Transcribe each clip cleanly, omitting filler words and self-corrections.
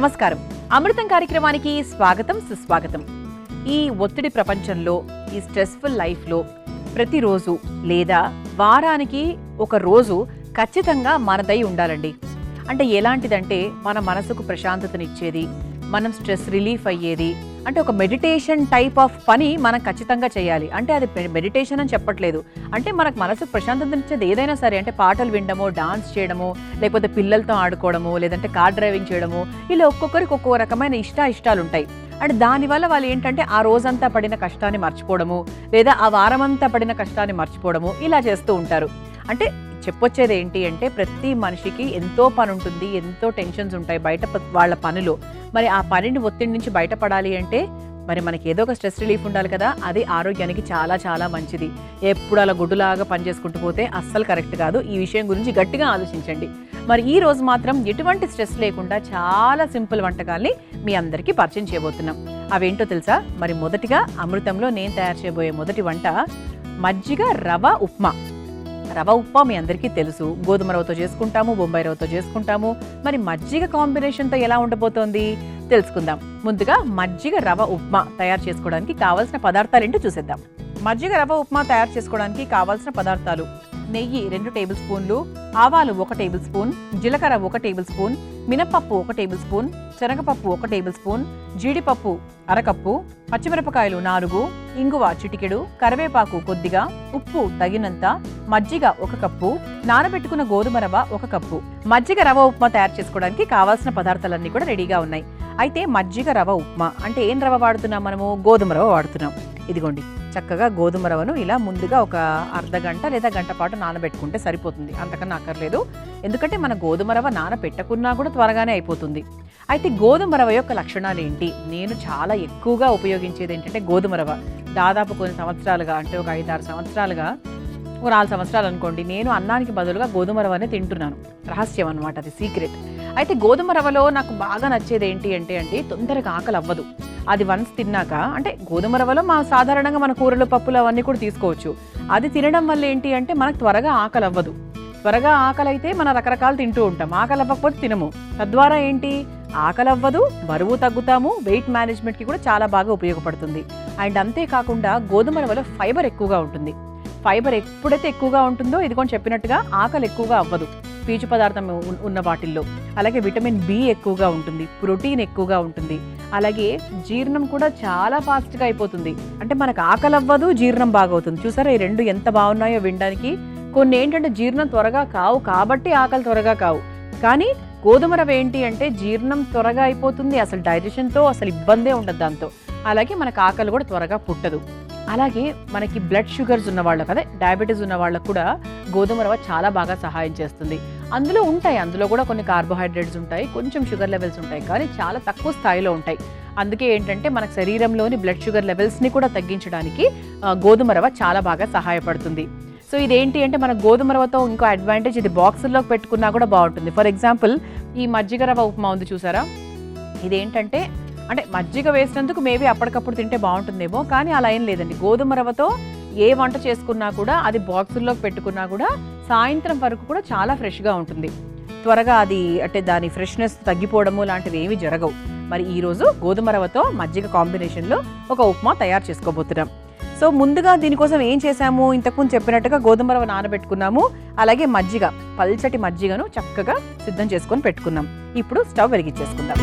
నమస్కారం. అమృతం కార్యక్రమానికి స్వాగతం, సుస్వాగతం. ఈ ఒత్తిడి ప్రపంచంలో, ఈ స్ట్రెస్ఫుల్ లైఫ్లో ప్రతిరోజు లేదా వారానికి ఒక రోజు ఖచ్చితంగా మనదై ఉండాలండి. అంటే ఎలాంటిదంటే మన మనసుకు ప్రశాంతతనిచ్చేది, మనం స్ట్రెస్ రిలీఫ్ అయ్యేది, అంటే ఒక మెడిటేషన్ టైప్ ఆఫ్ పని మనం ఖచ్చితంగా చేయాలి. అంటే అది మెడిటేషన్ అని చెప్పట్లేదు, అంటే మనకు మనసుకు ప్రశాంతతనిచ్చేది ఏదైనా సరే. అంటే పాటలు వినడము, డాన్స్ చేయడము, లేకపోతే పిల్లలతో ఆడుకోవడము, లేదంటే కార్ డ్రైవింగ్ చేయడము, ఇలా ఒక్కొక్కరికి ఒక్కో రకమైన ఇష్టాలు ఉంటాయి. అంటే దానివల్ల వాళ్ళు ఏంటంటే ఆ రోజంతా పడిన కష్టాన్ని మర్చిపోవడము, లేదా ఆ వారమంతా పడిన కష్టాన్ని మర్చిపోవడము, ఇలా చేస్తూ ఉంటారు. అంటే చెప్పొచ్చేది ఏంటి అంటే ప్రతి మనిషికి ఎంతో పని ఉంటుంది, ఎంతో టెన్షన్స్ ఉంటాయి బయట వాళ్ళ పనిలో. మరి ఆ పనిని ఒత్తిడి నుంచి బయటపడాలి అంటే మరి మనకి ఏదో ఒక స్ట్రెస్ రిలీఫ్ ఉండాలి కదా. అది ఆరోగ్యానికి చాలా చాలా మంచిది. ఎప్పుడు అలా గుడ్డులాగా పనిచేసుకుంటూ పోతే అస్సలు కరెక్ట్ కాదు. ఈ విషయం గురించి గట్టిగా ఆలోచించండి. మరి ఈ రోజు మాత్రం ఎటువంటి స్ట్రెస్ లేకుండా చాలా సింపుల్ వంటకాల్ని మీ అందరికీ పరిచయం చేయబోతున్నాం. అవేంటో తెలుసా? మరి మొదటిగా అమృతంలో నేను తయారు చేయబోయే మొదటి వంట మజ్జిగ రవ ఉప్మా. రవ ఉప్మా మీ అందరికీ తెలుసు. గోధుమ రవ్వతో చేసుకుంటాము, బొంబాయి రవ్వతో చేసుకుంటాము. మరి మజ్జిగ కాంబినేషన్తో ఎలా ఉండబోతోంది తెలుసుకుందాం. ముందుగా మజ్జిగ రవ ఉప్మా తయారు చేసుకోవడానికి కావాల్సిన పదార్థాలు ఏంటో చూసేద్దాం. మజ్జిగ రవ ఉప్మా తయారు చేసుకోవడానికి కావాల్సిన పదార్థాలు: నెయ్యి 2 టేబుల్ స్పూన్లు, ఆవాలు 1 టేబుల్ స్పూన్, జీలకర్ర 1 టేబుల్ స్పూన్, మినపప్పు 1 టేబుల్ స్పూన్, శనగపప్పు 1 టేబుల్ స్పూన్, జీడిపప్పు అరకప్పు, పచ్చిమిరపకాయలు 4, ఇంగువ చిటికెడు, కరివేపాకు కొద్దిగా, ఉప్పు తగినంత, మజ్జిగ 1 కప్పు, నానబెట్టుకున్న గోధుమ రవ్వ 1 కప్పు. మజ్జిగ రవ్వ ఉప్మా తయారు చేసుకోవడానికి కావాల్సిన పదార్థాలన్నీ కూడా రెడీగా ఉన్నాయి. అయితే మజ్జిగ రవ్వ ఉప్మా అంటే ఏం రవ్వ వాడుతున్నాం? మనము గోధుమ రవ్వ వాడుతున్నాం. ఇదిగోండి, చక్కగా గోధుమ రవ్వను ఇలా ముందుగా ఒక అర్ధ గంట లేదా గంట పాటు నానబెట్టుకుంటే సరిపోతుంది, అంతకన్నా అక్కర్లేదు. ఎందుకంటే మన గోధుమ రవ్వ నానబెట్టకున్నా కూడా త్వరగానే అయిపోతుంది. అయితే గోధుమ రవ్వ యొక్క లక్షణాలు ఏంటి? నేను చాలా ఎక్కువగా ఉపయోగించేది ఏంటంటే గోధుమ రవ్వ. దాదాపు కొన్ని సంవత్సరాలుగా, అంటే ఒక 5-6 సంవత్సరాలుగా, ఒక 4 సంవత్సరాలు అనుకోండి, నేను అన్నానికి బదులుగా గోధుమ రవ్వనే తింటున్నాను. రహస్యం అనమాట, అది సీక్రెట్. అయితే గోధుమ రవ్వలో నాకు బాగా నచ్చేది ఏంటి అంటే తొందరగా ఆకలి అవ్వదు. అది వన్స్ తిన్నాక, అంటే గోధుమ రవ్వలో సాధారణంగా మన కూరలు, పప్పులు అవన్నీ కూడా తీసుకోవచ్చు. అది తినడం వల్ల ఏంటి అంటే మనకు త్వరగా ఆకలి అవ్వదు. త్వరగా ఆకలి అయితే మనం రకరకాలు తింటూ ఉంటాం, ఆకలి అవ్వకపోతే తినము. తద్వారా ఏంటి, ఆకలి అవ్వదు, బరువు తగ్గుతాము, వెయిట్ మేనేజ్మెంట్కి కూడా చాలా బాగా ఉపయోగపడుతుంది. అండ్ అంతేకాకుండా గోధుమ రవ్వలో ఫైబర్ ఎక్కువగా ఉంటుంది. ఫైబర్ ఎప్పుడైతే ఎక్కువగా ఉంటుందో, ఇదిగోని చెప్పినట్టుగా ఆకలి ఎక్కువగా అవ్వదు పీచు పదార్థం ఉన్న వాటిల్లో. అలాగే విటమిన్ బి ఎక్కువగా ఉంటుంది, ప్రోటీన్ ఎక్కువగా ఉంటుంది. అలాగే జీర్ణం కూడా చాలా ఫాస్ట్గా అయిపోతుంది. అంటే మనకు ఆకలి అవ్వదు, జీర్ణం బాగా అవుతుంది. చూసారా ఈ రెండు ఎంత బాగున్నాయో వినడానికి. కొన్ని ఏంటంటే జీర్ణం త్వరగా కావు కాబట్టి ఆకలి త్వరగా కావు. కానీ గోధుమ రవ్వ ఏంటి అంటే జీర్ణం త్వరగా అయిపోతుంది, అసలు డైజెషన్తో అసలు ఇబ్బందే ఉండదు దాంతో. అలాగే మనకు ఆకలి కూడా త్వరగా పుట్టదు. అలాగే మనకి బ్లడ్ షుగర్స్ ఉన్న వాళ్ళకి, అదే డయాబెటీస్ ఉన్న వాళ్ళకు కూడా గోధుమ రవ్వ చాలా బాగా సహాయం చేస్తుంది. అందులో కూడా కొన్ని కార్బోహైడ్రేట్స్ ఉంటాయి, కొంచెం షుగర్ లెవెల్స్ ఉంటాయి, కానీ చాలా తక్కువ స్థాయిలో ఉంటాయి. అందుకే ఏంటంటే మన శరీరంలోని బ్లడ్ షుగర్ లెవెల్స్ని కూడా తగ్గించడానికి గోధుమ రవ్వ చాలా బాగా సహాయపడుతుంది. సో ఇదేంటి అంటే మన గోధుమ రవ్వతో ఇంకో అడ్వాంటేజ్, ఇది బాక్సుల్లోకి పెట్టుకున్నా కూడా బాగుంటుంది. ఫర్ ఎగ్జాంపుల్ ఈ మజ్జిగ రవ్వ ఉప్మా ఉంది చూసారా, ఇదేంటంటే అంటే మజ్జిగ వేసినందుకు మేబీ అప్పటికప్పుడు తింటే బాగుంటుందేమో, కానీ అలా ఏం లేదండి. గోధుమ రవ్వతో ఏ వంట చేసుకున్నా కూడా, అది బాక్సుల్లోకి పెట్టుకున్నా కూడా సాయంత్రం వరకు కూడా చాలా ఫ్రెష్గా ఉంటుంది. త్వరగా అది అంటే దాని ఫ్రెష్నెస్ తగ్గిపోవడము లాంటివి ఏమీ జరగవు. మరి ఈరోజు గోధుమ రవ్వతో మజ్జిగ కాంబినేషన్లో ఒక ఉప్మా తయారు చేసుకోబోతున్నాం. సో ముందుగా దీనికోసం ఏం చేసాము, ఇంతకుముందు చెప్పినట్టుగా గోధుమ రవ్వ నానబెట్టుకున్నాము. అలాగే మజ్జిగ, పల్చటి మజ్జిగను చక్కగా సిద్ధం చేసుకొని పెట్టుకున్నాం. ఇప్పుడు స్టవ్ వెలిగించేసుకుందాం.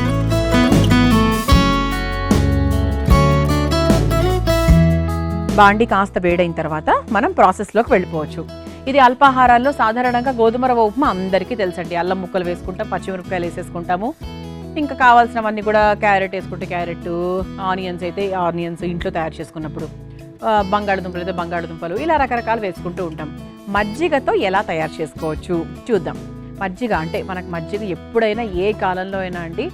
బాండి కాస్త వేడైన తర్వాత మనం ప్రాసెస్లోకి వెళ్ళిపోవచ్చు. ఇది అల్పాహారాల్లో సాధారణంగా గోధుమ రవ్వ ఉప్మా అందరికీ తెలుసండి. అల్లం ముక్కలు వేసుకుంటాం, పచ్చిమిరపకాయలు వేసేసుకుంటాము. ఇంకా కావాల్సినవన్నీ కూడా క్యారెట్ వేసుకుంటే క్యారెట్, ఆనియన్స్ అయితే ఆనియన్స్ ఇంట్లో తయారు చేసుకున్నప్పుడు, బంగాళదుంపలు అయితే బంగాళదుంపలు, ఇలా రకరకాలు వేసుకుంటూ ఉంటాం. మజ్జిగతో ఎలా తయారు చేసుకోవచ్చు చూద్దాం. మజ్జిగ అంటే మనకు మజ్జిగ ఎప్పుడైనా ఏ కాలంలో అయినా అండి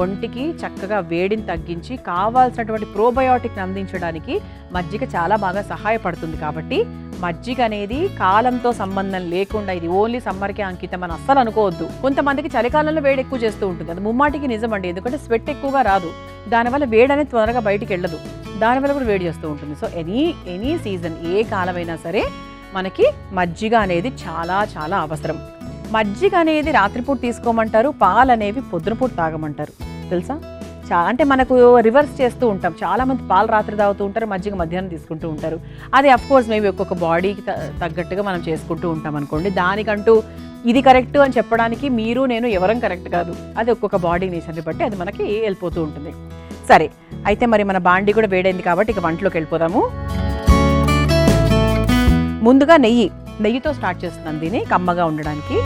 ఒంటికి చక్కగా వేడిని తగ్గించి కావాల్సినటువంటి ప్రోబయోటిక్ని అందించడానికి మజ్జిగ చాలా బాగా సహాయపడుతుంది. కాబట్టి మజ్జిగ అనేది కాలంతో సంబంధం లేకుండా, ఇది ఓన్లీ సమ్మర్కి అంకితం అని అస్సలు అనుకోవద్దు. కొంతమందికి చలికాలంలో వేడి ఎక్కువ చేస్తూ ఉంటుంది, అది ముమ్మాటికి నిజమండి. ఎందుకంటే స్వెట్ ఎక్కువగా రాదు, దానివల్ల వేడి అనేది త్వరగా బయటికి వెళ్ళదు, దానివల్ల కూడా వేడి చేస్తూ ఉంటుంది. సో ఎనీ సీజన్, ఏ కాలమైనా సరే మనకి మజ్జిగ అనేది చాలా చాలా అవసరం. మజ్జిగ అనేది రాత్రిపూట తీసుకోమంటారు, పాలు అనేవి పొద్దునపూట తాగమంటారు. తెలుసా? అంటే మనకు రివర్స్ చేస్తూ ఉంటాం. చాలామంది పాలు రాత్రి తాగుతూ ఉంటారు, మజ్జిగ మధ్యాహ్నం తీసుకుంటూ ఉంటారు. అది అఫ్కోర్స్ మేబీ ఒక్కొక్క బాడీకి తగ్గట్టుగా మనం చేసుకుంటూ ఉంటాం అనుకోండి. దానికంటూ ఇది కరెక్ట్ అని చెప్పడానికి మీరు నేను ఎవరం కరెక్ట్ కాదు. అది ఒక్కొక్క బాడీ నేచర్ని బట్టి అది మనకి వెళ్ళిపోతూ ఉంటుంది. సరే, అయితే మరి మన బాండీ కూడా వేడైంది కాబట్టి ఇక వంటలోకి వెళ్ళిపోదాము. ముందుగా నెయ్యితో స్టార్ట్ చేస్తున్నాను దీన్ని కమ్మగా ఉండడానికి.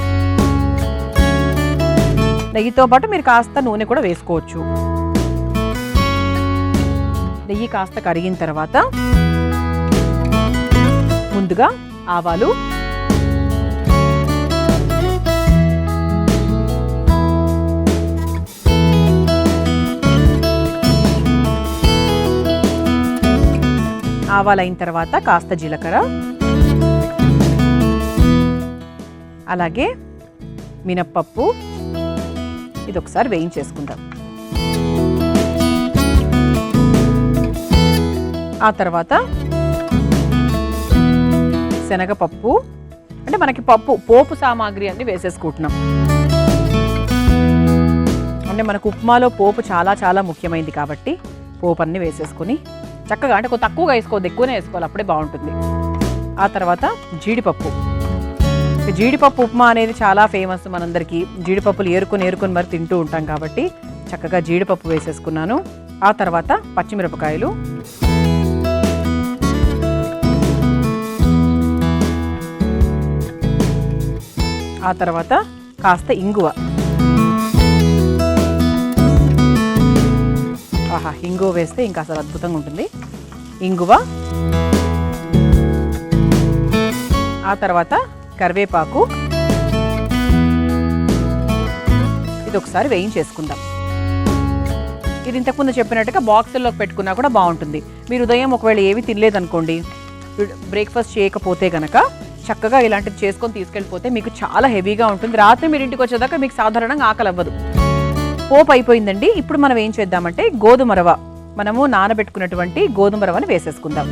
నెయ్యితో పాటు మీరు కాస్త నూనె కూడా వేసుకోవచ్చు. నెయ్యి కాస్త కరిగిన తర్వాత ముందుగా ఆవాలు, ఆవాలైన తర్వాత కాస్త జీలకర్ర, అలాగే మినప్పప్పు, ఇది ఒకసారి వేయించేసుకుందాం. ఆ తర్వాత శనగపప్పు, అంటే మనకి పోపు సామాగ్రి అన్ని వేసేసుకుంటున్నాం. అంటే మనకు ఉప్మాలో పోపు చాలా చాలా ముఖ్యమైనది కాబట్టి పోపు అన్ని వేసేసుకొని చక్కగా, అంటే కొంచెం తక్కువగా వేసుకోవద్దు, ఎక్కువనే వేసుకోవాలి, అప్పుడే బాగుంటుంది. ఆ తర్వాత జీడిపప్పు ఉప్మా అనేది చాలా ఫేమస్ మనందరికీ. జీడిపప్పులు ఏరుకొని మరి తింటూ ఉంటాం కాబట్టి చక్కగా జీడిపప్పు వేసేసుకున్నాను. ఆ తర్వాత పచ్చిమిరపకాయలు, ఆ తర్వాత కాస్త ఇంగువ. ఆహా, ఇంగువ వేస్తే ఇంకా అసలు అద్భుతంగా ఉంటుంది. ఇంగువ, ఆ తర్వాత కరివేపాకు, ఇది ఒకసారి వేయించేసుకుందాం. ఇది ఇంతకుముందు చెప్పినట్టుగా బాక్సుల్లోకి పెట్టుకున్నా కూడా బాగుంటుంది. మీరు ఉదయం ఒకవేళ ఏవి తినలేదనుకోండి, బ్రేక్ఫాస్ట్ చేయకపోతే గనక చక్కగా ఇలాంటిది చేసుకొని తీసుకెళ్ళిపోతే మీకు చాలా హెవీగా ఉంటుంది. రాత్రి మీరు ఇంటికి వచ్చేదాకా మీకు సాధారణంగా ఆకలి అవ్వదు. పోపు అయిపోయిందండి. ఇప్పుడు మనం ఏం చేద్దామంటే గోధుమ రవ్వ, మనము నానబెట్టుకున్నటువంటి గోధుమ రవ్వని వేసేసుకుందాం.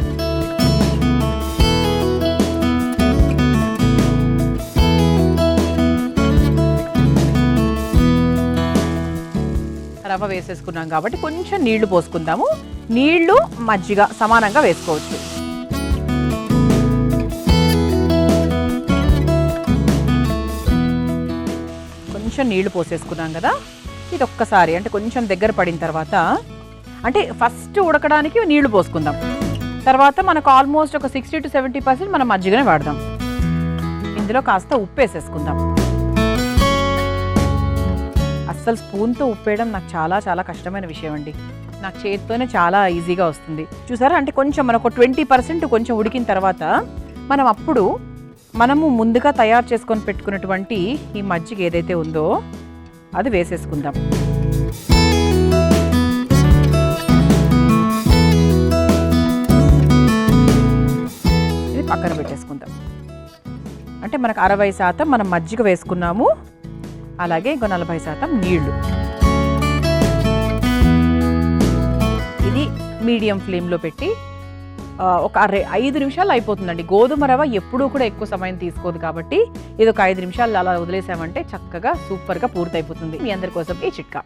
రవ్వ వేసేసుకున్నాం కాబట్టి కొంచెం నీళ్లు పోసుకుందాము. నీళ్లు మజ్జిగ సమానంగా వేసుకోవచ్చు. కొంచెం నీళ్లు పోసేసుకున్నాం కదా, ఇది ఒక్కసారి అంటే కొంచెం దగ్గర పడిన తర్వాత, అంటే ఫస్ట్ ఉడకడానికి నీళ్లు పోసుకుందాం. తర్వాత మనకు ఆల్మోస్ట్ ఒక 60 to 70% మనం మజ్జిగనే వాడదాం. ఇందులో కాస్త ఉప్పు వేసేసుకుందాం. అస్సలు స్పూన్తో ఉప్పేయడం నాకు చాలా చాలా కష్టమైన విషయం అండి. నాకు చేతితోనే చాలా ఈజీగా వస్తుంది. చూసారా, అంటే కొంచెం మనకు 20% కొంచెం ఉడికిన తర్వాత మనము ముందుగా తయారు చేసుకొని పెట్టుకున్నటువంటి ఈ మజ్జిగ ఏదైతే ఉందో అది వేసేసుకుందాం. ఇది పక్కన పెట్టేసుకుందాం. అంటే మనకు 60% మనం మజ్జిగ వేసుకున్నాము, అలాగే ఇంకో 40% నీళ్లు. ఇది మీడియం ఫ్లేమ్లో పెట్టి ఒక 5 నిమిషాలు అయిపోతుందండి. గోధుమ రవ్వ ఎప్పుడూ కూడా ఎక్కువ సమయం తీసుకోదు కాబట్టి ఇది ఒక 5 నిమిషాలు అలా వదిలేసామంటే చక్కగా సూపర్గా పూర్తయిపోతుంది. మీ అందరి కోసం ఈ చిట్కా.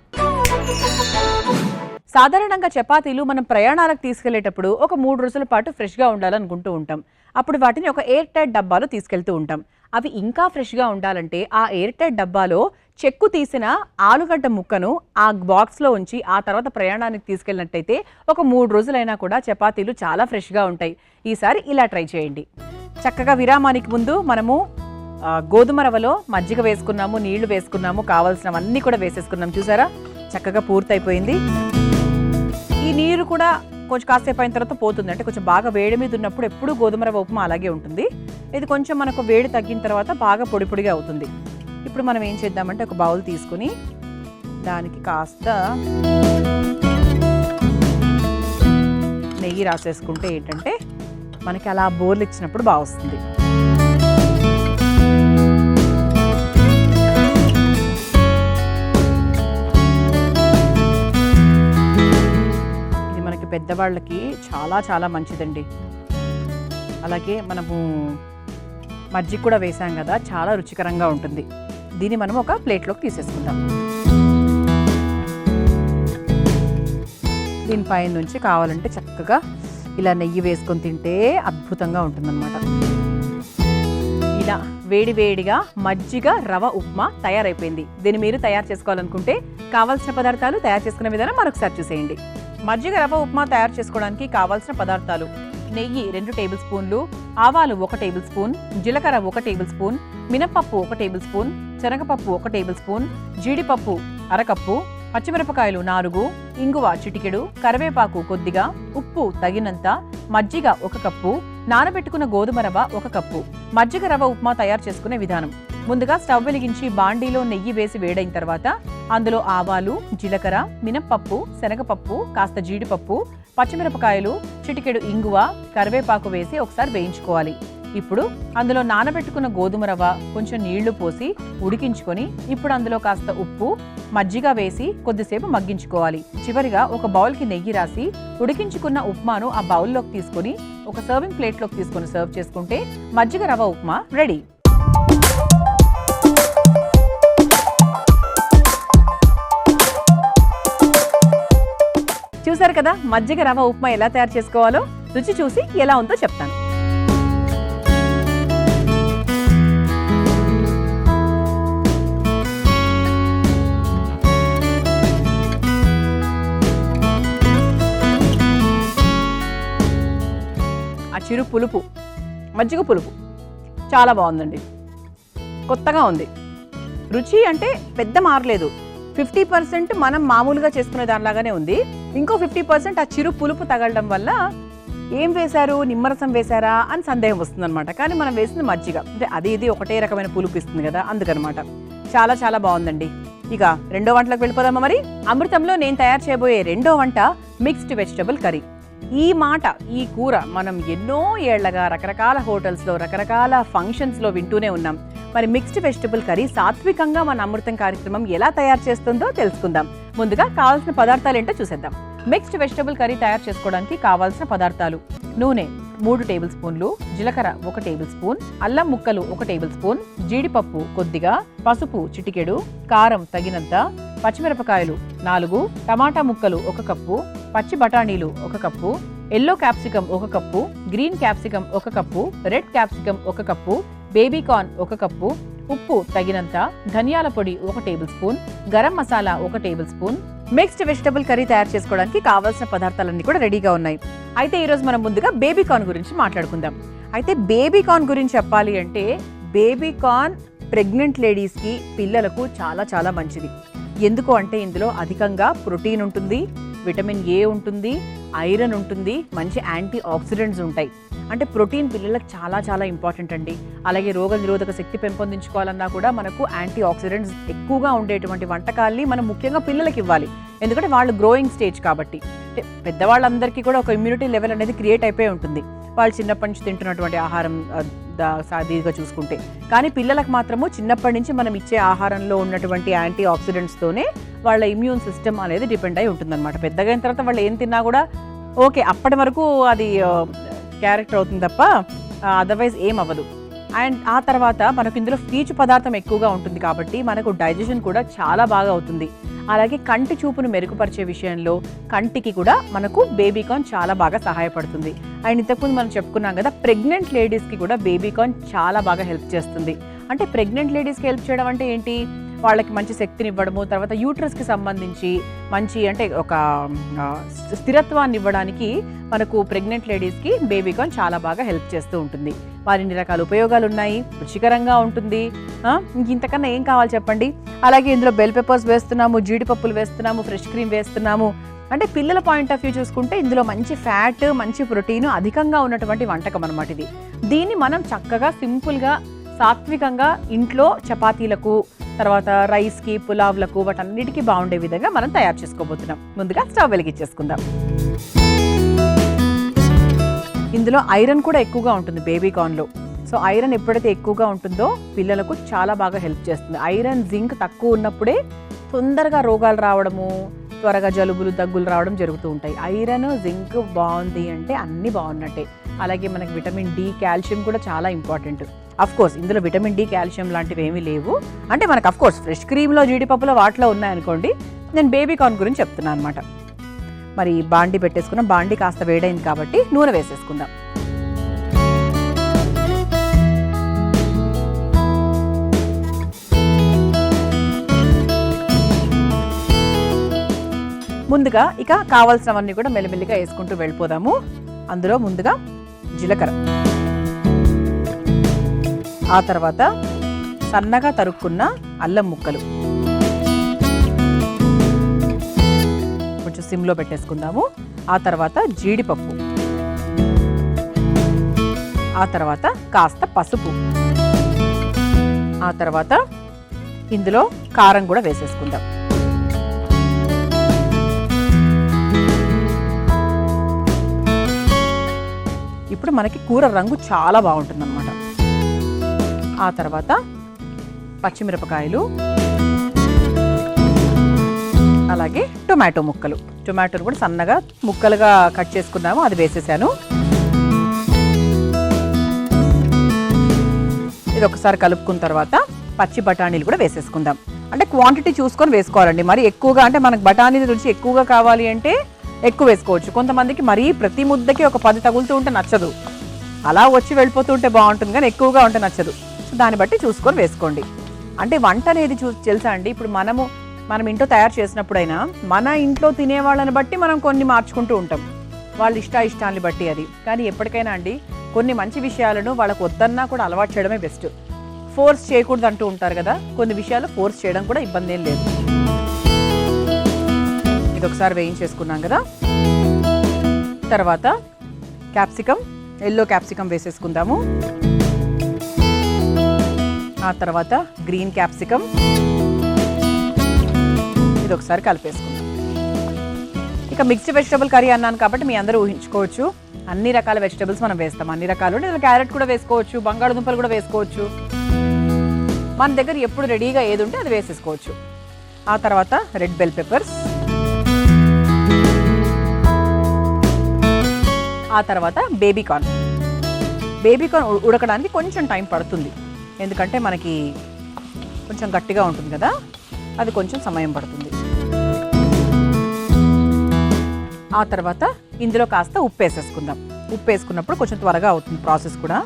సాధారణంగా చపాతీలు మనం ప్రయాణాలకు తీసుకెళ్లేటప్పుడు ఒక 3 రోజుల పాటు ఫ్రెష్గా ఉండాలనుకుంటూ ఉంటాం. అప్పుడు వాటిని ఒక ఎయిర్ టైట్ డబ్బాలో తీసుకెళ్తూ ఉంటాం. అవి ఇంకా ఫ్రెష్గా ఉండాలంటే ఆ ఎయిర్ టైట్ డబ్బాలో చెక్కు తీసిన ఆలుగడ్డ ముక్కను ఆ బాక్స్లో ఉంచి ఆ తర్వాత ప్రయాణానికి తీసుకెళ్ళినట్టయితే ఒక 3 రోజులైనా కూడా చపాతీలు చాలా ఫ్రెష్గా ఉంటాయి. ఈసారి ఇలా ట్రై చేయండి. చక్కగా విరామానికి ముందు మనము గోధుమ రవ్వలో మజ్జిగ వేసుకున్నాము, నీళ్లు వేసుకున్నాము, కావాల్సినవన్నీ కూడా వేసేసుకున్నాం. చూసారా, చక్కగా పూర్తయిపోయింది. ఈ నీరు కూడా కొంచెం కాసేపు అయిన తర్వాత పోతుంది. అంటే కొంచెం బాగా వేడి మీద ఉన్నప్పుడు ఎప్పుడు గోధుమ రవ్వ ఉప్మా అలాగే ఉంటుంది. ఇది కొంచెం మనకు వేడి తగ్గిన తర్వాత బాగా పొడి పొడిగా అవుతుంది. ఇప్పుడు మనం ఏం చేద్దామంటే ఒక బౌల్ తీసుకుని దానికి కాస్త నెయ్యి రాసేసుకుంటే ఏంటంటే మనకి అలా బోర్లు ఇచ్చినప్పుడు బాగా వస్తుంది. ఇది మనకి పెద్దవాళ్ళకి చాలా చాలా మంచిదండి. అలాగే మనము మజ్జిగ కూడా వేసాం కదా, చాలా రుచికరంగా ఉంటుంది. దీన్ని మనం ఒక ప్లేట్లోకి తీసేసుకుందాం. దీనిపైన నుంచి కావాలంటే చక్కగా ఇలా నెయ్యి వేసుకొని తింటే అద్భుతంగా ఉంటుందన్నమాట. ఇలా వేడి వేడిగా మజ్జిగ రవ ఉప్మా తయారైపోయింది. దీన్ని మీరు తయారు చేసుకోవాలనుకుంటే కావాల్సిన పదార్థాలు, తయారు చేసుకునే విధానం మరొకసారి చూసేయండి. మజ్జిగ రవ ఉప్మా తయారు చేసుకోవడానికి కావాల్సిన పదార్థాలు: నెయ్యి 2 టేబుల్ స్పూన్లు, ఆవాలు 1 టేబుల్ స్పూన్, జీలకర్ర 1 టేబుల్ స్పూన్, మినపప్పు 1 టేబుల్ స్పూన్, శనగపప్పు 1 టేబుల్ స్పూన్, జీడిపప్పు అరకప్పు, పచ్చిమిరపకాయలు 4, ఇంగువ చిటికెడు, కరివేపాకు కొద్దిగా, ఉప్పు తగినంత, మజ్జిగ 1 కప్పు, నానబెట్టుకున్న గోధుమ రవ్వ 1 కప్పు. మజ్జిగ రవ్వ ఉప్మా తయారు చేసుకునే విధానం: ముందుగా స్టవ్ వెలిగించి బాండీలో నెయ్యి వేసి వేడైన తర్వాత అందులో ఆవాలు, జీలకర్ర, మినప్పప్పు, శనగపప్పు, కాస్త జీడిపప్పు, పచ్చిమిరపకాయలు, చిటికెడు ఇంగువ, కరివేపాకు వేసి ఒకసారి వేయించుకోవాలి. ఇప్పుడు అందులో నానబెట్టుకున్న గోధుమ రవ్వ, కొంచెం నీళ్లు పోసి ఉడికించుకొని ఇప్పుడు అందులో కాస్త ఉప్పు, మజ్జిగ వేసి కొద్దిసేపు మగ్గించుకోవాలి. చివరిగా ఒక బౌల్కి నెయ్యి రాసి ఉడికించుకున్న ఉప్మాను ఆ బౌల్లోకి తీసుకొని ఒక సర్వింగ్ ప్లేట్లోకి తీసుకొని సర్వ్ చేసుకుంటే మజ్జిగ రవ్వ ఉప్మా రెడీ. చూసారు కదా మజ్జిగ రవ్వ ఉప్మా ఎలా తయారు చేసుకోవాలో. రుచి చూసి ఎలా ఉందో చెప్తాను. ఆ చిరు పులుపు, మజ్జిగ పులుపు చాలా బాగుందండి, కొత్తగా ఉంది. రుచి అంటే పెద్ద మారలేదు. 50% మనం మామూలుగా చేసుకునే దానిలాగానే ఉంది. ఇంకో 50% ఆ చిరు పులుపు తగలడం వల్ల ఏం వేశారు, నిమ్మరసం వేశారా అని సందేహం వస్తుంది అనమాట. కానీ మనం వేసింది మజ్జిగ, అంటే అది ఇది ఒకటే రకమైన పులుపు ఇస్తుంది కదా, అందుకనమాట. చాలా చాలా బాగుందండి. ఇక రెండో వంటలకు వెళ్ళిపోదామా మరి. అమృతంలో నేను తయారు చేయబోయే రెండో వంట మిక్స్డ్ వెజిటబుల్ కర్రీ. ఈ కూర మనం ఎన్నో ఏళ్లగా రకరకాల హోటల్స్లో, రకరకాల ఫంక్షన్స్లో వింటూనే ఉన్నాం. మరి మిక్స్డ్ వెజిటబుల్ కర్రీ సాత్వికంగా మన అమృతం కార్యక్రమం ఎలా తయారు చేస్తుందో తెలుసుకుందాం. ముందుగా కావాల్సిన పదార్థాలు ఏంటో చూసేద్దాం. మిక్స్డ్ వెజిటబుల్ కర్రీ తయారు చేసుకోవడానికి కావాల్సిన పదార్థాలు: నూనె 3 టేబుల్ స్పూన్లు, జీలకర్ర 1 టేబుల్ స్పూన్, అల్లం ముక్కలు 1 టేబుల్ స్పూన్, జీడిపప్పు కొద్దిగా, పసుపు చిటికెడు, కారం తగినంత, పచ్చిమిరపకాయలు 4, టమాటా ముక్కలు 1 కప్పు, పచ్చి బఠానీలు 1 cup, yellow capsicum 1 cup, green capsicum 1 cup, red capsicum 1 cup, baby corn 1 cup, ఉప్పు తగినంత, ధనియాల పొడి 1 table spoon, garam masala 1 table spoon. Mixed vegetable curry తయారు చేసుకోవడానికి కావాల్సిన పదార్థాలన్నీ కూడా రెడీగా ఉన్నాయి. అయితే ఈరోజు మనం ముందుగా బేబీ కార్న్ గురించి మాట్లాడుకుందాం. అయితే బేబీ కార్న్ గురించి చెప్పాలి అంటే, బేబీ కార్న్ ప్రెగ్నెంట్ లేడీస్కి, పిల్లలకు చాలా చాలా మంచిది. ఎందుకు అంటే ఇందులో అధికంగా ప్రోటీన్ ఉంటుంది, విటమిన్ ఏ ఉంటుంది, ఐరన్ ఉంటుంది, మంచి యాంటీ ఆక్సిడెంట్స్ ఉంటాయి. అంటే ప్రోటీన్ పిల్లలకు చాలా చాలా ఇంపార్టెంట్ అండి. అలాగే రోగ నిరోధక శక్తి పెంపొందించుకోవాలన్నా కూడా మనకు యాంటీ ఆక్సిడెంట్స్ ఎక్కువగా ఉండేటువంటి వంటకాల్ని మనం ముఖ్యంగా పిల్లలకి ఇవ్వాలి. ఎందుకంటే వాళ్ళు గ్రోయింగ్ స్టేజ్ కాబట్టి. అంటే పెద్దవాళ్ళందరికీ కూడా ఒక ఇమ్యూనిటీ లెవెల్ అనేది క్రియేట్ అయిపోయి ఉంటుంది వాళ్ళు చిన్నప్పటి నుంచి తింటున్నటువంటి ఆహారం సాదీగా చూసుకుంటే. కానీ పిల్లలకు మాత్రము చిన్నప్పటి నుంచి మనం ఇచ్చే ఆహారంలో ఉన్నటువంటి యాంటీ ఆక్సిడెంట్స్తోనే వాళ్ళ ఇమ్యూన్ సిస్టమ్ అనేది డిపెండ్ అయి ఉంటుందన్నమాట. పెద్దగా అయిన తర్వాత వాళ్ళు ఏం తిన్నా కూడా ఓకే, అప్పటి వరకు అది క్యారెక్టర్ అవుతుంది తప్ప అదర్వైజ్ ఏం అవ్వదు. అండ్ ఆ తర్వాత మనకు ఇందులో పీచు పదార్థం ఎక్కువగా ఉంటుంది కాబట్టి మనకు డైజెషన్ కూడా చాలా బాగా అవుతుంది. అలాగే కంటి చూపును మెరుగుపరిచే విషయంలో కంటికి కూడా మనకు బేబీ కార్న్ చాలా బాగా సహాయపడుతుంది. అండ్ ఇంతకుముందు మనం చెప్పుకున్నాం కదా, ప్రెగ్నెంట్ లేడీస్కి కూడా బేబీ కార్న్ చాలా బాగా హెల్ప్ చేస్తుంది. అంటే ప్రెగ్నెంట్ లేడీస్కి హెల్ప్ చేయడం అంటే ఏంటి, వాళ్ళకి మంచి శక్తిని ఇవ్వడము, తర్వాత యూట్రస్కి సంబంధించి మంచి అంటే ఒక స్థిరత్వాన్ని ఇవ్వడానికి మనకు ప్రెగ్నెంట్ లేడీస్కి బేబీ కార్న్ చాలా బాగా హెల్ప్ చేస్తూ ఉంటుంది. వారిన్ని రకాల ఉపయోగాలు ఉన్నాయి, రుచికరంగా ఉంటుంది. ఇంతకన్నా ఏం కావాలి చెప్పండి. అలాగే ఇందులో బెల్ పెప్పర్స్ వేస్తున్నాము, జీడిపప్పులు వేస్తున్నాము, ఫ్రెష్ క్రీమ్ వేస్తున్నాము. అంటే పిల్లల పాయింట్ ఆఫ్ వ్యూ చూసుకుంటే ఇందులో మంచి ఫ్యాట్, మంచి ప్రోటీన్ అధికంగా ఉన్నటువంటి వంటకం అన్నమాట ఇది. దీన్ని మనం చక్కగా సింపుల్గా సాత్వికంగా ఇంట్లో చపాతీలకు, తర్వాత రైస్కి, పులావ్లకు, వాటన్నిటికీ బాగుండే విధంగా మనం తయారు చేసుకోబోతున్నాం. ముందుగా స్టవ్ వెలిగించేసుకుందాం. ఇందులో ఐరన్ కూడా ఎక్కువగా ఉంటుంది బేబీ కార్న్లో. సో ఐరన్ ఎప్పుడైతే ఎక్కువగా ఉంటుందో పిల్లలకు చాలా బాగా హెల్ప్ చేస్తుంది. ఐరన్, జింక్ తక్కువ ఉన్నప్పుడే తొందరగా రోగాలు రావడము, త్వరగా జలుబులు, దగ్గులు రావడం జరుగుతూ ఉంటాయి. ఐరన్, జింక్ బాగుంది అంటే అన్నీ బాగున్నట్టే. అలాగే మనకి విటమిన్ డి, కాల్షియం కూడా చాలా ఇంపార్టెంట్. అఫ్ కోర్స్ ఇందులో విటమిన్ డి, కాల్షియం లాంటివి ఏమీ లేవు. అంటే మనకు అఫ్ కోర్స్ ఫ్రెష్ క్రీమ్లో, జీడిపప్పులో వాటిలో ఉన్నాయనుకోండి. నేను బేబీ కార్న్ గురించి చెప్తున్నాను అనమాట. మరి బాండి పెట్టేసుకున్నాం. బాండి కాస్త వేడైంది కాబట్టి నూనె వేసేసుకుందాం. ముందుగా ఇక కావాల్సినవన్నీ కూడా మెల్లిమెల్లిగా వేసుకుంటూ వెళ్ళిపోదాము. అందులో ముందుగా జీలకర్ర, ఆ తర్వాత సన్నగా తరుక్కున్న అల్లం ముక్కలు కొంచెం సిమ్లో పెట్టేసుకుందాము. ఆ తర్వాత జీడిపప్పు, ఆ తర్వాత కాస్త పసుపు, ఆ తర్వాత ఇందులో కారం కూడా వేసేసుకుందాం. ఇప్పుడు మనకి కూర రంగు చాలా బాగుంటుంది అన్నమాట. ఆ తర్వాత పచ్చిమిరపకాయలు, అలాగే టొమాటో ముక్కలు. టొమాటోలు కూడా సన్నగా ముక్కలుగా కట్ చేసుకున్నాము, అది వేసేసాను. ఇది ఒకసారి కలుపుకున్న తర్వాత పచ్చి బఠానీలు కూడా వేసేసుకుందాం. అంటే క్వాంటిటీ చూసుకొని వేసుకోవాలండి. మరి ఎక్కువగా అంటే మనకు బఠానీల రుచి ఎక్కువగా కావాలి అంటే ఎక్కువ వేసుకోవచ్చు. కొంతమందికి మరీ ప్రతి ముద్దకి ఒక 10 తగులుతూ ఉంటే నచ్చదు. అలా వచ్చి వెళ్ళిపోతూ ఉంటే బాగుంటుంది, కానీ ఎక్కువగా ఉంటే నచ్చదు. సో దాన్ని బట్టి చూసుకొని వేసుకోండి. అంటే వంట అనేది తెలుసా అండి, ఇప్పుడు మనం ఇంట్లో తయారు చేసినప్పుడైనా మన ఇంట్లో తినే వాళ్ళని బట్టి మనం కొన్ని మార్చుకుంటూ ఉంటాం, వాళ్ళ ఇష్టాన్ని బట్టి. అది కానీ ఎప్పటికైనా అండి కొన్ని మంచి విషయాలను వాళ్ళకు వద్దన్నా కూడా అలవాటు చేయడమే బెస్ట్. ఫోర్స్ చేయకూడదు అంటూ ఉంటారు కదా, కొన్ని విషయాలు ఫోర్స్ చేయడం కూడా ఇబ్బంది ఏం లేదు. ఇది ఒకసారి వేయించేసుకున్నాం కదా. తర్వాత క్యాప్సికమ్, ఎల్లో క్యాప్సికమ్ వేసేసుకుందాము. ఆ తర్వాత గ్రీన్ క్యాప్సికమ్, ఇది ఒకసారి కలిపేసుకుందాం. ఇక మిక్స్డ్ వెజిటబుల్ కర్రీ అన్నాను కాబట్టి మీ అందరూ ఊహించుకోవచ్చు, అన్ని రకాల వెజిటబుల్స్ మనం వేస్తాం. అన్ని రకాలు, క్యారెట్ కూడా వేసుకోవచ్చు, బంగాళదుంపలు కూడా వేసుకోవచ్చు. మన దగ్గర ఎప్పుడు రెడీగా ఏది ఉంటే అది వేసేసుకోవచ్చు. ఆ తర్వాత రెడ్ బెల్ పెప్పర్స్, ఆ తర్వాత బేబీకార్న్. బేబీకార్న్ ఉడకడానికి కొంచెం టైం పడుతుంది, ఎందుకంటే మనకి కొంచెం గట్టిగా ఉంటుంది కదా, అది కొంచెం సమయం పడుతుంది. ఆ తర్వాత ఇందులో కాస్త ఉప్పు వేసేసుకుందాం. ఉప్పు వేసుకున్నప్పుడు కొంచెం త్వరగా అవుతుంది ప్రాసెస్ కూడా,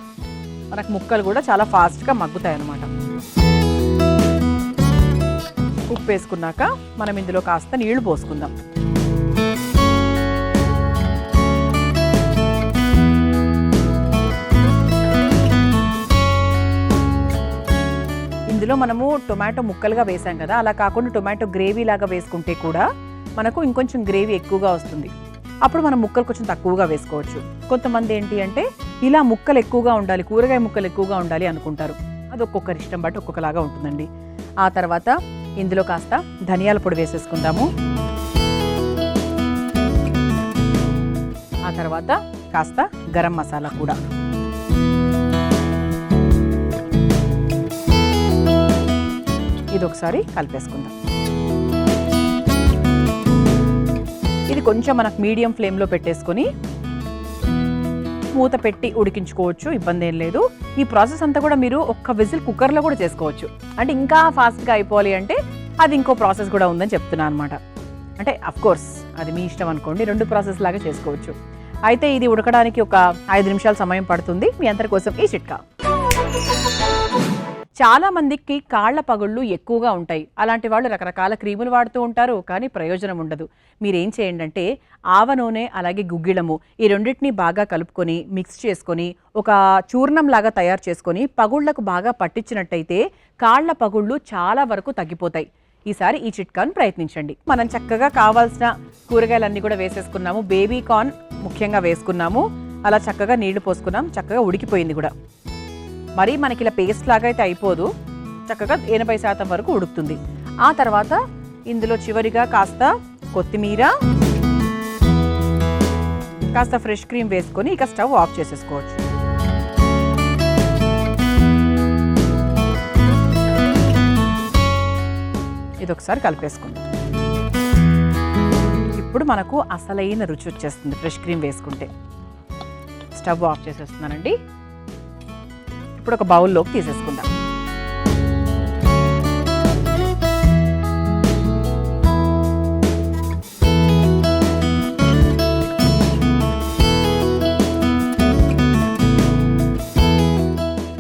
మనకు ముక్కలు కూడా చాలా ఫాస్ట్గా మగ్గుతాయి అన్నమాట. ఉప్పు వేసుకున్నాక మనం ఇందులో కాస్త నీళ్లు పోసుకుందాం. ఇందులో మనము టొమాటో ముక్కలుగా వేసాం కదా, అలా కాకుండా టొమాటో గ్రేవీ లాగా వేసుకుంటే కూడా మనకు ఇంకొంచెం గ్రేవీ ఎక్కువగా వస్తుంది. అప్పుడు మనం ముక్కలు కొంచెం తక్కువగా వేసుకోవచ్చు. కొంతమంది ఏంటి అంటే ఇలా ముక్కలు ఎక్కువగా ఉండాలి, కూరగాయ ముక్కలు ఎక్కువగా ఉండాలి అనుకుంటారు. అది ఒక్కొక్కరి ఇష్టం బట్టి ఒక్కొక్కలాగా ఉంటుందండి. ఆ తర్వాత ఇందులో కాస్త ధనియాల పొడి వేసేసుకుందాము. ఆ తర్వాత కాస్త గరం మసాలా కూడా. ఇది ఒకసారి కలిపేసుకుందాం. ఇది కొంచెం మనకు మీడియం ఫ్లేమ్లో పెట్టేసుకొని మూత పెట్టి ఉడికించుకోవచ్చు, ఇబ్బంది ఏం లేదు. ఈ ప్రాసెస్ అంతా కూడా మీరు ఒక్క విజిల్ కుక్కర్లో కూడా చేసుకోవచ్చు. అంటే ఇంకా ఫాస్ట్గా అయిపోవాలి అంటే అది ఇంకో ప్రాసెస్ కూడా ఉందని చెప్తున్నాను అనమాట. అంటే అఫ్కోర్స్ అది మీ ఇష్టం అనుకోండి, 2 ప్రాసెస్ లాగా చేసుకోవచ్చు. అయితే ఇది ఉడకడానికి ఒక 5 నిమిషాల సమయం పడుతుంది. మీ అందరి కోసం ఈ చిట్కా. చాలా మందికి కాళ్ల పగుళ్ళు ఎక్కువగా ఉంటాయి. అలాంటి వాళ్ళు రకరకాల క్రీములు వాడుతూ ఉంటారు, కానీ ప్రయోజనం ఉండదు. మీరేం చేయండి అంటే ఆవ నూనె అలాగే గుగ్గిళము ఈ రెండింటిని బాగా కలుపుకొని మిక్స్ చేసుకొని ఒక చూర్ణం లాగా తయారు చేసుకొని పగుళ్లకు బాగా పట్టించినట్టయితే కాళ్ల పగుళ్ళు చాలా వరకు తగ్గిపోతాయి. ఈసారి ఈ చిట్కాను ప్రయత్నించండి. మనం చక్కగా కావాల్సిన కూరగాయలన్నీ కూడా వేసేసుకున్నాము. బేబీ కార్న్ ముఖ్యంగా వేసుకున్నాము. అలా చక్కగా నీళ్లు పోసుకున్నాం, చక్కగా ఉడికిపోయింది కూడా. మరి మనకి ఇలా పేస్ట్ లాగా అయితే అయిపోదు, చక్కగా 80% వరకు ఉడుకుతుంది. ఆ తర్వాత ఇందులో చివరిగా కాస్త కొత్తిమీర, కాస్త ఫ్రెష్ క్రీమ్ వేసుకొని ఇక స్టవ్ ఆఫ్ చేసేసుకోవచ్చు. ఇది ఒకసారి కలిపేసుకుందాం. ఇప్పుడు మనకు అసలైన రుచి వచ్చేస్తుంది ఫ్రెష్ క్రీమ్ వేసుకుంటే. స్టవ్ ఆఫ్ చేసేస్తున్నానండి. ఇప్పుడు ఒక బౌల్లోకి తీసేసుకుందాం.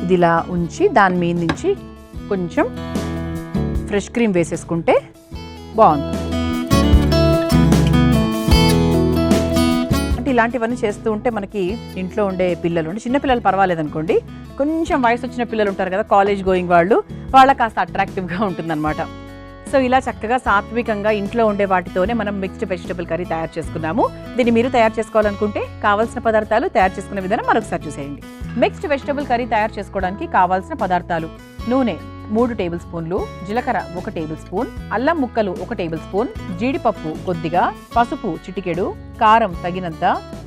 ఇది ఇలా ఉంచి దాని మీద నుంచి కొంచెం ఫ్రెష్ క్రీమ్ వేసేసుకుంటే బాగుంటుంది. అంటే ఇలాంటివన్నీ చేస్తూ ఉంటే మనకి ఇంట్లో ఉండే పిల్లలు అంటే చిన్నపిల్లలు పర్వాలేదు అనుకోండి, కొంచెం వయసు వచ్చిన పిల్లలు ఉంటారు కదా, కాలేజ్ గోయింగ్ వాళ్ళకి కాస్త అట్రాక్టివ్గా ఉంటుందన్నమాట. సో ఇలా చక్కగా సాత్వికంగా ఇంట్లో ఉండే వాటితోనే మనం మిక్స్డ్ వెజిటబుల్ కర్రీ తయారు చేసుకున్నాము. దీన్ని మీరు తయారు చేసుకోవాలనుకుంటే కావాల్సిన పదార్థాలు, తయారు చేసుకునే విధానం మరొకసారి చూసేయండి. మిక్స్డ్ వెజిటబుల్ కర్రీ తయారు చేసుకోవడానికి కావాల్సిన పదార్థాలు: నూనె 3 టేబుల్ స్పూన్లు, జీలకర్ర 1 టేబుల్ స్పూన్, అల్లం ముక్కలు 1 టేబుల్ స్పూన్, జీడిపప్పు కొద్దిగా, పసుపు చిటికెడు, కారం తగినంత,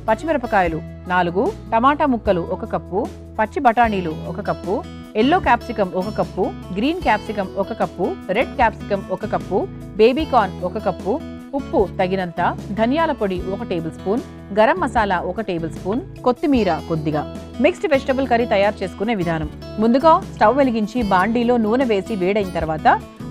పచ్చిమిరపకాయలు 4, టమాటా ముక్కలు 1 కప్పు, పచ్చి బఠానీలు 1 cup, yellow capsicum 1 cup, green capsicum 1 cup, red capsicum 1 cup, baby corn 1 cup, ఉప్పు తగినంత, ధనియాల పొడి 1 table spoon, garam masala 1 table spoon, కొత్తిమీర కొద్దిగా. మిక్స్డ్ వెజిటబుల్ కర్రీ తయారు చేసుకునే విధానం: ముందుగా స్టవ్ వెలిగించి బాండీలో నూనె వేసి వేడైన తర్వాత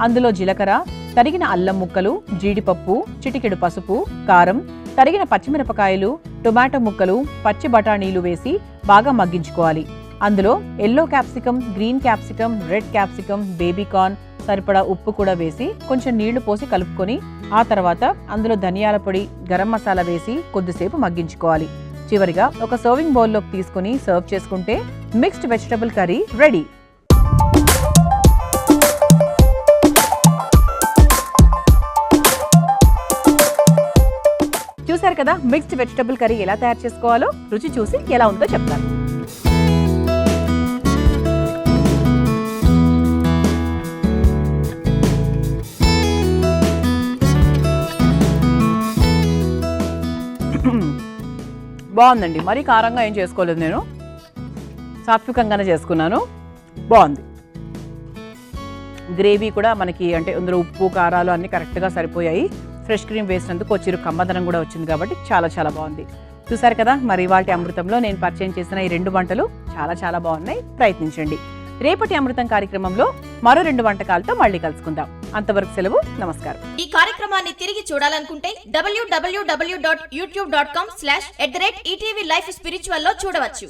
అందులో జీలకర్ర, తరిగిన అల్లం ముక్కలు, జీడిపప్పు, చిటికెడు పసుపు, కారం, తరిగిన పచ్చిమిరపకాయలు, టొమాటో ముక్కలు, పచ్చి బఠానీలు వేసి బాగా మగ్గించుకోవాలి. అందులో yellow capsicum, green capsicum, red capsicum, baby corn, సరిపడా ఉప్పు కూడా వేసి కొంచెం నీళ్లు పోసి కలుపుకొని ఆ తర్వాత అందులో ధనియాల పొడి, గరం మసాలా వేసి కొద్దిసేపు మగ్గించుకోవాలి. చివరిగా ఒక సర్వింగ్ బౌల్లోకి తీసుకుని సర్వ్ చేసుకుంటే మిక్స్డ్ వెజిటబుల్ కర్రీ రెడీ. చూసారు కదా మిక్స్డ్ వెజిటబుల్ కర్రీ ఎలా తయారు చేసుకోవాలో. రుచి చూసి ఎలా ఉందో చెప్తాను. బాగుందండి, మరీ కారంగా ఏం చేసుకోలేదు, నేను సాత్వికంగానే చేసుకున్నాను. బాగుంది. గ్రేవీ కూడా మనకి అంటే అందులో ఉప్పు కారాలు అన్నీ కరెక్ట్గా సరిపోయాయి. ఫ్రెష్ క్రీమ్ వేసినందుకు చిరు కమ్మదనం కూడా వచ్చింది కాబట్టి చాలా చాలా బాగుంది. చూసారు కదా, మరి ఇవాల్టి అమృతంలో నేను పరిచయం చేసిన ఈ 2 వంటలు చాలా చాలా బాగున్నాయి. ప్రయత్నించండి. రేపటి అమృతం కార్యక్రమంలో మరో 2 వంటకాలతో మళ్ళీ కలుసుకుందాం. అంతవరకు సెలవు, నమస్కారం. ఈ కార్యక్రమాన్ని తిరిగి చూడాలనుకుంటే www.youtube.com/ETV Life Spiritual లో చూడవచ్చు.